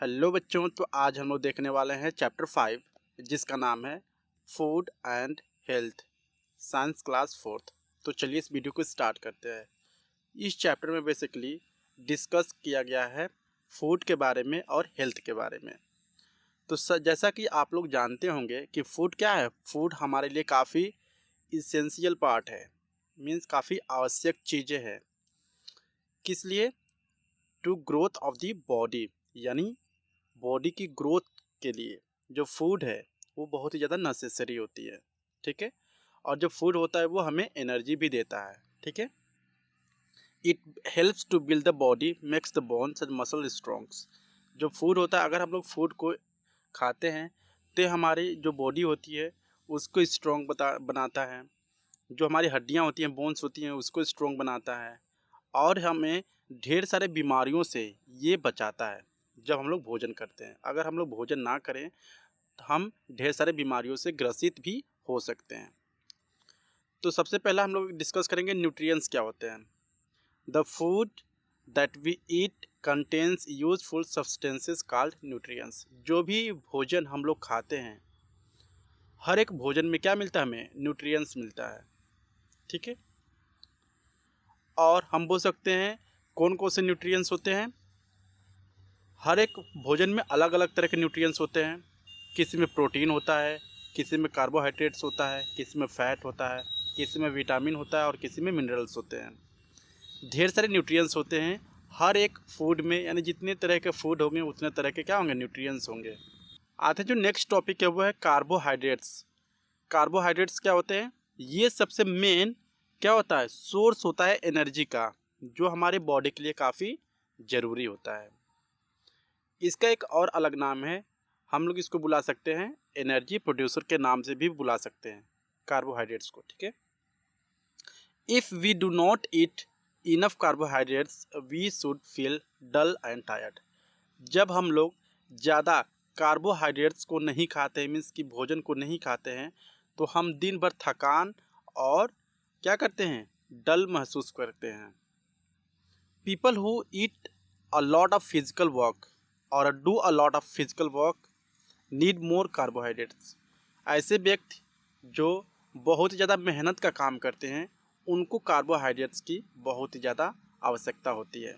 Hello बच्चों, तो आज हम लोग देखने वाले हैं चैप्टर 5 जिसका नाम है food and health, science class 4th। तो चलिए इस वीडियो को स्टार्ट करते हैं। इस चैप्टर में बेसिकली डिस्कस किया गया है फूड के बारे में और हेल्थ के बारे में। तो जैसा कि आप लोग जानते होंगे कि फूड क्या है। फूड हमारे लिए काफ़ी इसेंशियल पार्ट है, मीन्स काफ़ी आवश्यक चीज़ें हैं। किस लिए? To growth of the body, यानी बॉडी की ग्रोथ के लिए जो फूड है वो बहुत ही ज़्यादा नेसेसरी होती है। ठीक है। और जो फूड होता है वो हमें एनर्जी भी देता है। ठीक है। It helps to build the body, makes the bones and muscle strongs. जो फूड होता है, अगर हम लोग फूड को खाते हैं तो हमारी जो बॉडी होती है उसको स्ट्रॉन्ग बनाता है। जो हमारी हड्डियाँ होती हैं, बोन्स होती हैं, उसको स्ट्रॉन्ग बनाता है और हमें ढेर सारे बीमारियों से ये बचाता है। जब हम लोग भोजन करते हैं, अगर हम लोग भोजन ना करें तो हम ढेर सारे बीमारियों से ग्रसित भी हो सकते हैं। तो सबसे पहला हम लोग डिस्कस करेंगे न्यूट्रिएंट्स क्या होते हैं। The food that we eat contains useful substances called nutrients. जो भी भोजन हम लोग खाते हैं, हर एक भोजन में क्या मिलता है? हमें न्यूट्रिएंट्स मिलता है। ठीक है। और हम बोल सकते हैं कौन कौन से न्यूट्रिएंट्स होते हैं। हर एक भोजन में अलग अलग तरह के न्यूट्रिएंट्स होते हैं। किसी में प्रोटीन होता है, किसी में कार्बोहाइड्रेट्स होता है, किसी में फैट होता है, किसी में विटामिन होता है और किसी में मिनरल्स होते हैं। ढेर सारे न्यूट्रिएंट्स होते हैं हर एक फूड में, यानी जितने तरह के फूड होंगे उतने तरह के क्या होंगे? न्यूट्रिएंट्स होंगे। आते जो नेक्स्ट टॉपिक है वो है कार्बोहाइड्रेट्स। कार्बोहाइड्रेट्स क्या होते हैं? ये सबसे मेन क्या होता है? सोर्स होता है एनर्जी का, जो हमारे बॉडी के लिए काफ़ी ज़रूरी होता है। इसका एक और अलग नाम है, हम लोग इसको बुला सकते हैं एनर्जी प्रोड्यूसर के नाम से भी बुला सकते हैं कार्बोहाइड्रेट्स को। ठीक है। If we do not eat enough carbohydrates we should feel dull and tired. जब हम लोग ज़्यादा कार्बोहाइड्रेट्स को नहीं खाते, मीन्स कि भोजन को नहीं खाते हैं, तो हम दिन भर थकान और क्या करते हैं? डल महसूस करते हैं। People who eat a lot of physical work और do a lot of physical work need more carbohydrates. ऐसे व्यक्ति जो बहुत ही ज़्यादा मेहनत का काम करते हैं उनको कार्बोहाइड्रेट्स की बहुत ही ज़्यादा आवश्यकता होती है।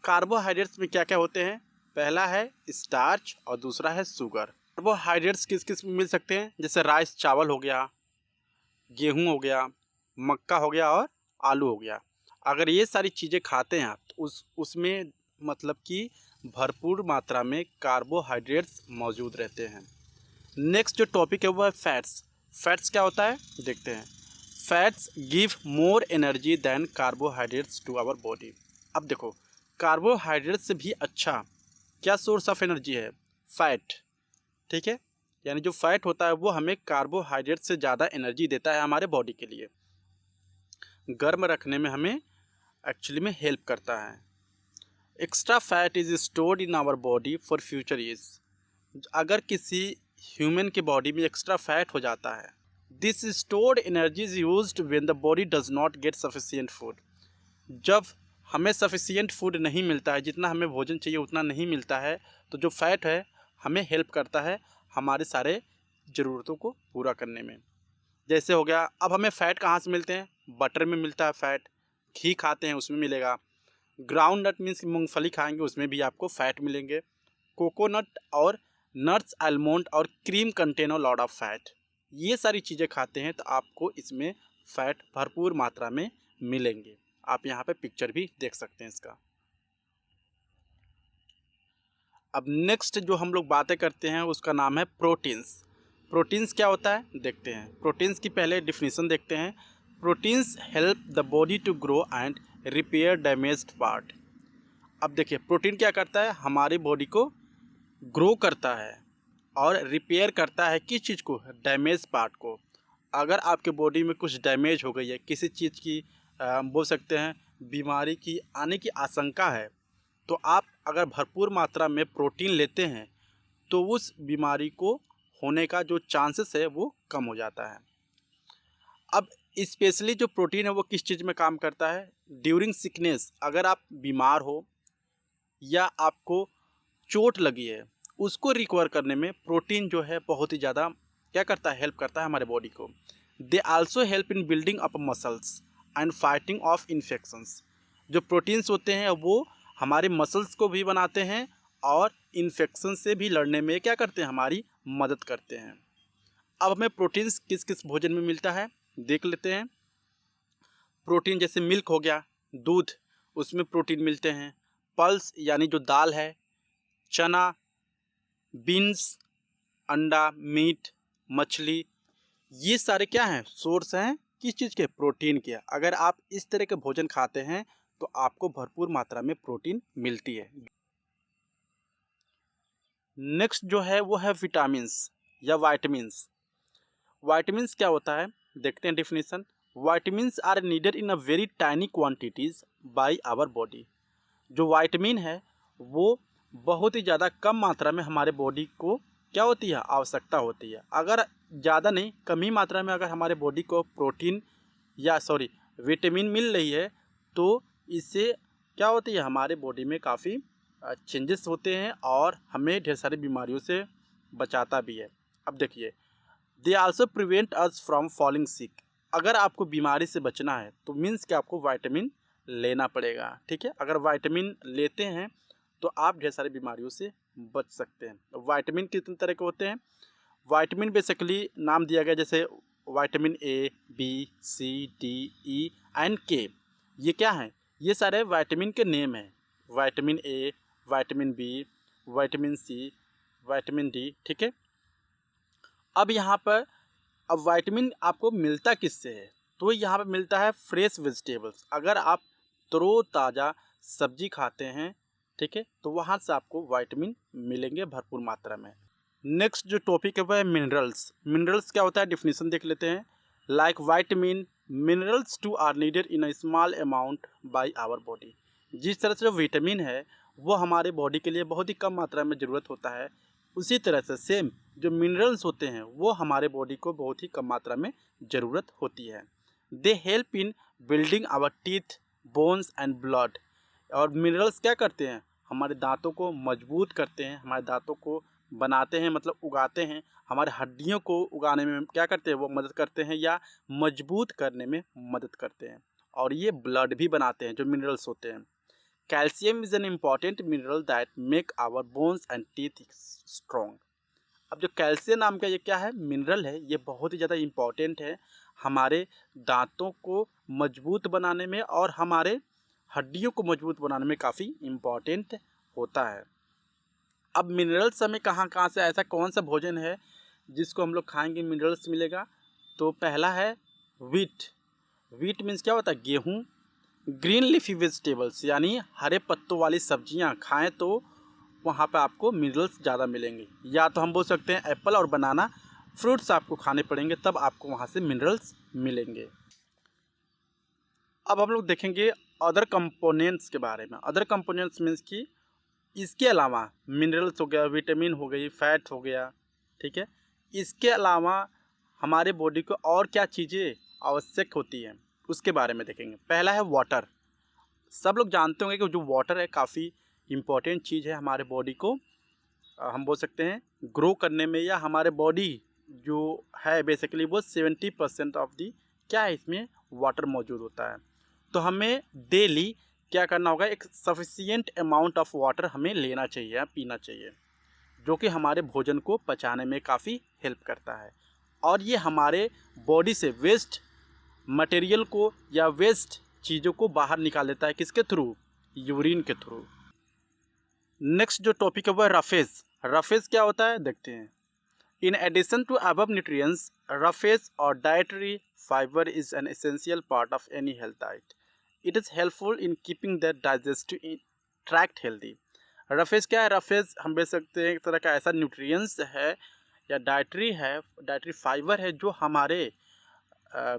कार्बोहाइड्रेट्स में क्या क्या होते हैं? पहला है स्टार्च और दूसरा है शुगर। कार्बोहाइड्रेट्स किस किस में मिल सकते हैं? जैसे राइस, चावल हो गया, गेहूं हो गया, मक्का हो गया और आलू हो गया। अगर ये सारी चीज़ें खाते हैं आप तो उसमें मतलब कि भरपूर मात्रा में कार्बोहाइड्रेट्स मौजूद रहते हैं। नेक्स्ट जो टॉपिक है वो है फैट्स। फैट्स क्या होता है देखते हैं। Fats give more energy than carbohydrates to our body. अब देखो, कार्बोहाइड्रेट से भी अच्छा क्या सोर्स ऑफ एनर्जी है? फैट। ठीक है। यानी जो फैट होता है वो हमें कार्बोहाइड्रेट से ज़्यादा एनर्जी देता है हमारे बॉडी के लिए, गर्म रखने में हमें एक्चुअली में हेल्प करता है। Extra fat is stored in our body for future use. अगर किसी ह्यूमन के बॉडी में एक्स्ट्रा फैट हो जाता है, this stored energy is used when the body does not gate sufficient food. जब हमें सफिशिएंट फूड नहीं मिलता है, जितना हमें भोजन चाहिए उतना नहीं मिलता है, तो जो फैट है हमें हेल्प करता है हमारे सारे ज़रूरतों को पूरा करने में। जैसे हो गया, अब हमें फ़ैट कहाँ से मिलते हैं? बटर में मिलता है फ़ैट, घी खाते हैं उसमें मिलेगा, ग्राउंड नट मीन्स मूंगफली खाएंगे उसमें भी आपको फ़ैट मिलेंगे, कोकोनट और नट्स, आलमंड और cream contain a lot of fat. ये सारी चीज़ें खाते हैं तो आपको इसमें फ़ैट भरपूर मात्रा में मिलेंगे। आप यहाँ पे पिक्चर भी देख सकते हैं इसका। अब नेक्स्ट जो हम लोग बातें करते हैं उसका नाम है प्रोटीन्स। प्रोटीन्स क्या होता है देखते हैं। प्रोटीन्स की पहले डिफिनीसन देखते हैं। Proteins help the body to grow and repair damaged part. अब देखिए, प्रोटीन क्या करता है? हमारी बॉडी को ग्रो करता है और रिपेयर करता है किस चीज़ को? डैमेज पार्ट को। अगर आपके बॉडी में कुछ डैमेज हो गई है, किसी चीज़ की बोल सकते हैं बीमारी की आने की आशंका है, तो आप अगर भरपूर मात्रा में प्रोटीन लेते हैं तो उस बीमारी को होने का जो चांसेस है वो कम हो जाता है। अब स्पेशली जो प्रोटीन है वो किस चीज़ में काम करता है? During sickness. अगर आप बीमार हो या आपको चोट लगी है उसको रिकवर करने में प्रोटीन जो है बहुत ही ज़्यादा क्या करता है, हेल्प करता है हमारे बॉडी को। They also help in building up muscles and fighting of infections. जो प्रोटीन्स होते हैं वो हमारे मसल्स को भी बनाते हैं और इन्फेक्शन से भी लड़ने में क्या करते हैं, हमारी मदद करते हैं। अब हमें प्रोटीन्स किस किस भोजन में मिलता है देख लेते हैं। प्रोटीन जैसे मिल्क हो गया, दूध, उसमें प्रोटीन मिलते हैं। पल्स यानी जो दाल है, चना, बीन्स, अंडा, मीट, मछली, ये सारे क्या हैं, सोर्स हैं किस चीज़ के, प्रोटीन के। अगर आप इस तरह के भोजन खाते हैं तो आपको भरपूर मात्रा में प्रोटीन मिलती है। नेक्स्ट जो है वो है विटामिन्स या वाइटामिन्स। वाइटामिन्स क्या होता है देखते हैं definition. Vitamins are needed in a very tiny quantities by our body. जो वाइटामिन है वो बहुत ही ज़्यादा कम मात्रा में हमारे बॉडी को क्या होती है, आवश्यकता होती है। अगर ज़्यादा नहीं, कम ही मात्रा में अगर हमारे बॉडी को प्रोटीन या विटामिन मिल रही है तो इससे क्या होती है, हमारे बॉडी में काफ़ी चेंजेस होते हैं और हमें ढेर सारी बीमारियों से बचाता भी है। अब देखिए, they also prevent us from falling sick. अगर आपको बीमारी से बचना है तो मीन्स कि आपको वाइटामिन लेना पड़ेगा, ठीक है। अगर वाइटामिन लेते हैं तो आप ढेर सारी बीमारियों से बच सकते हैं। वाइटामिन कितने तरह के होते हैं, वाइटामिन बेसिकली नाम दिया गया जैसे vitamin A, B, C, D, E and K. ये क्या है, ये सारे वाइटामिन के नेम हैं। Vitamin A, vitamin B, vitamin C, vitamin D, ठीक है। अब यहाँ पर अब वाइटामिन आपको मिलता किससे है, तो यहाँ पर मिलता है फ्रेश वेजिटेबल्स। अगर आप तरोताज़ा सब्जी खाते हैं, ठीक है, तो वहाँ से आपको वाइटामिन मिलेंगे भरपूर मात्रा में। नेक्स्ट जो टॉपिक है वह है मिनरल्स। मिनरल्स क्या होता है डिफिनीसन देख लेते हैं। Like vitamin, minerals too are needed in a small amount by our body. जिस तरह से जो विटामिन है वो हमारे बॉडी के लिए बहुत ही कम मात्रा में ज़रूरत होता है, उसी तरह से सेम जो मिनरल्स होते हैं वो हमारे बॉडी को बहुत ही कम मात्रा में ज़रूरत होती है। They help in building our teeth, bones and blood. और मिनरल्स क्या करते हैं, हमारे दांतों को मजबूत करते हैं, हमारे दांतों को बनाते हैं, मतलब उगाते हैं, हमारे हड्डियों को उगाने में क्या करते हैं, वो मदद करते हैं या मजबूत करने में मदद करते हैं। और ये ब्लड भी बनाते हैं जो मिनरल्स होते हैं। Calcium is an important mineral that make our bones and teeth strong. अब जो कैल्शियम नाम का ये क्या है, मिनरल है, ये बहुत ही ज़्यादा इम्पॉर्टेंट है हमारे दांतों को मजबूत बनाने में और हमारे हड्डियों को मजबूत बनाने में काफ़ी इम्पॉर्टेंट होता है। अब मिनरल्स हमें कहाँ कहाँ से, ऐसा कौन सा भोजन है जिसको हम लोग खाएंगे मिनरल्स मिलेगा, तो पहला है वीट। वीट मीन्स क्या होता है, गेहूँ। ग्रीन लीफी वेजिटेबल्स यानी हरे पत्तों वाली सब्जियां खाएं तो वहाँ पे आपको मिनरल्स ज़्यादा मिलेंगे। या तो हम बोल सकते हैं एप्पल और बनाना फ्रूट्स आपको खाने पड़ेंगे, तब आपको वहाँ से मिनरल्स मिलेंगे। अब हम लोग देखेंगे अदर कंपोनेंट्स के बारे में। अदर कंपोनेंट्स मीन्स कि इसके अलावा मिनरल्स हो गया, विटामिन हो गई, फैट हो गया, ठीक है, इसके अलावा हमारे बॉडी को और क्या चीज़ें आवश्यक होती हैं उसके बारे में देखेंगे। पहला है वाटर। सब लोग जानते होंगे कि जो वाटर है काफ़ी इम्पॉर्टेंट चीज़ है हमारे बॉडी को, हम बोल सकते हैं ग्रो करने में, या हमारे बॉडी जो है बेसिकली वो 70% ऑफ दी क्या है, इसमें वाटर मौजूद होता है। तो हमें डेली क्या करना होगा, एक सफिशिएंट अमाउंट ऑफ वाटर हमें लेना चाहिए, पीना चाहिए, जो कि हमारे भोजन को पचाने में काफ़ी हेल्प करता है। और ये हमारे बॉडी से वेस्ट मटेरियल को या वेस्ट चीज़ों को बाहर निकाल देता है, किसके थ्रू, यूरिन के थ्रू। नेक्स्ट जो टॉपिक है वह रफेज। रफेज क्या होता है देखते हैं। In addition to above nutrients, roughage और dietary fibre is an essential part of any health diet. It is helpful in keeping the digestive tract healthy. Roughage क्या है, रफेज हम बोल सकते हैं एक तरह का ऐसा न्यूट्रिएंट्स है या डाइटरी फाइबर है जो हमारे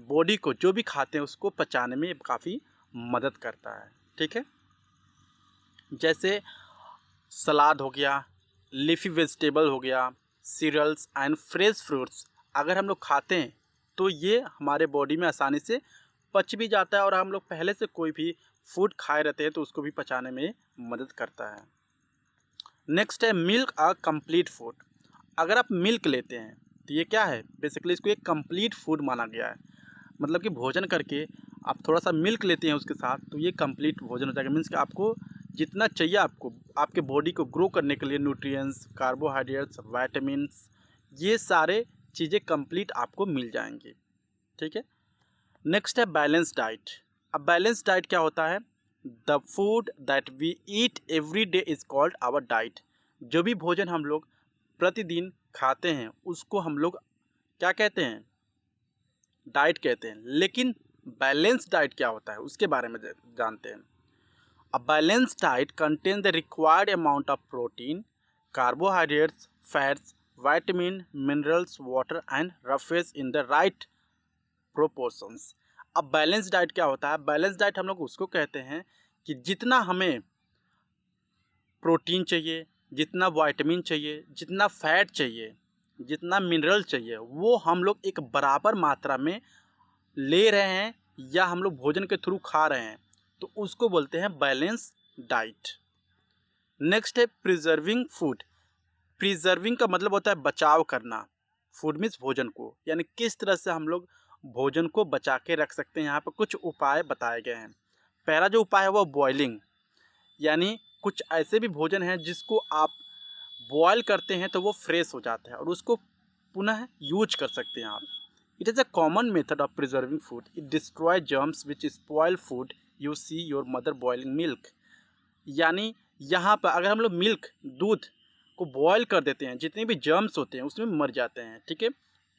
बॉडी को जो भी खाते हैं उसको पचाने में काफ़ी मदद करता है, ठीक है। जैसे सलाद हो गया, लीफी वेजिटेबल हो गया, सीरियल्स एंड फ्रेश फ्रूट्स अगर हम लोग खाते हैं तो ये हमारे बॉडी में आसानी से पच भी जाता है, और हम लोग पहले से कोई भी फूड खाए रहते हैं तो उसको भी पचाने में मदद करता है। नेक्स्ट है मिल्क अ कंप्लीट फूड। अगर आप मिल्क लेते हैं तो ये क्या है, बेसिकली इसको एक कंप्लीट फूड माना गया है। मतलब कि भोजन करके आप थोड़ा सा मिल्क लेते हैं उसके साथ तो ये कंप्लीट भोजन हो जाएगा। मीन्स कि आपको जितना चाहिए आपको आपके बॉडी को ग्रो करने के लिए न्यूट्रिएंट्स, कार्बोहाइड्रेट्स, विटामिन्स, ये सारे चीज़ें कंप्लीट आपको मिल जाएंगी। ठीक है। नेक्स्ट है बैलेंस डाइट। अब बैलेंस डाइट क्या होता है? The food that we eat every day is called our diet. जो भी भोजन हम लोग प्रतिदिन खाते हैं उसको हम लोग क्या कहते हैं? डाइट कहते हैं। लेकिन बैलेंस डाइट क्या होता है उसके बारे में जानते हैं। A balance diet contain the required amount of protein, carbohydrates, fats, vitamin, minerals, water and roughage in the right proportions. अब बैलेंस डाइट क्या होता है? बैलेंस डाइट हम लोग उसको कहते हैं कि जितना हमें प्रोटीन चाहिए, जितना विटामिन चाहिए, जितना फैट चाहिए, जितना मिनरल चाहिए, वो हम लोग एक बराबर मात्रा में ले रहे हैं या हम लोग भोजन के थ्रू खा रहे हैं, तो उसको बोलते हैं बैलेंस डाइट। नेक्स्ट है प्रिजर्विंग फूड। प्रिजर्विंग का मतलब होता है बचाव करना। फूड मीन्स भोजन को, यानी किस तरह से हम लोग भोजन को बचा के रख सकते हैं। यहाँ पर कुछ उपाय बताए गए हैं। पहला जो उपाय है वो बॉइलिंग, यानी कुछ ऐसे भी भोजन हैं जिसको आप बॉयल करते हैं तो वो फ्रेश हो जाता है और उसको पुनः यूज कर सकते हैं आप। It is a common method of preserving food. It destroy germs which spoil food. You see your mother boiling milk. यानी यहाँ पर अगर हम लोग मिल्क, दूध को बॉयल कर देते हैं, जितने भी जर्म्स होते हैं उसमें मर जाते हैं। ठीक है।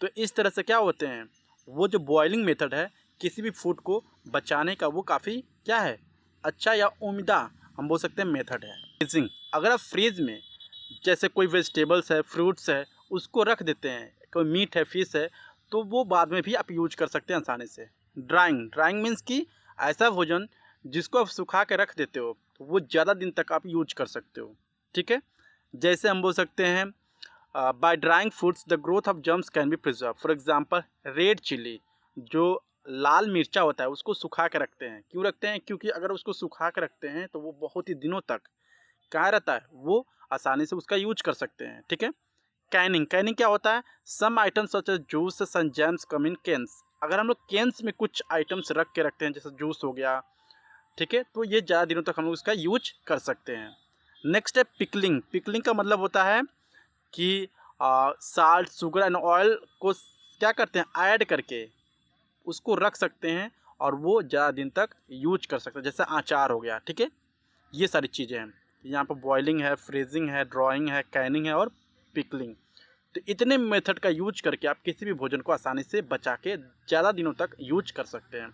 तो इस तरह से क्या होते हैं, वो जो बॉइलिंग मेथड है किसी भी फूड को बचाने का, वो काफ़ी क्या है, अच्छा या उम्दा हम बोल सकते हैं मेथड है। फ्रीजिंग। अगर आप फ्रीज में जैसे कोई वेजिटेबल्स है, फ्रूट्स है, उसको रख देते हैं, कोई मीट है, फिश है, तो वो बाद में भी आप यूज कर सकते हैं आसानी से। ड्राइंग। ड्राइंग मीन्स कि ऐसा भोजन जिसको आप सुखा के रख देते हो तो वो ज़्यादा दिन तक आप यूज कर सकते हो। ठीक है। जैसे हम बोल सकते हैं by drying foods the growth of germs can be preserve. For example red chili, जो लाल मिर्चा होता है उसको सुखा के रखते हैं। क्यों रखते हैं? क्योंकि अगर उसको सुखा के रखते हैं तो वो बहुत ही दिनों तक कहाँ रहता है, वो आसानी से उसका यूज कर सकते हैं। ठीक है। कैनिंग। कैनिंग क्या होता है? Some items such as juice and jams come in cans. अगर हम लोग कैंस में कुछ आइटम्स रख के रखते हैं जैसे जूस हो गया, ठीक है, तो ये ज़्यादा दिनों तक हम लोग इसका यूज कर सकते हैं। नेक्स्ट है पिकलिंग। पिकलिंग का मतलब होता है कि साल्ट, शुगर एंड ऑयल को क्या करते हैं, ऐड करके उसको रख सकते हैं और वो ज़्यादा दिन तक यूज कर सकते हैं, जैसे अचार हो गया। ठीक है। ये सारी चीज़ें हैं। यहाँ पर बॉइलिंग है, फ्रीजिंग है, ड्राइंग है, कैनिंग है और पिकलिंग। तो इतने मेथड का यूज करके आप किसी भी भोजन को आसानी से बचा के ज़्यादा दिनों तक यूज कर सकते हैं।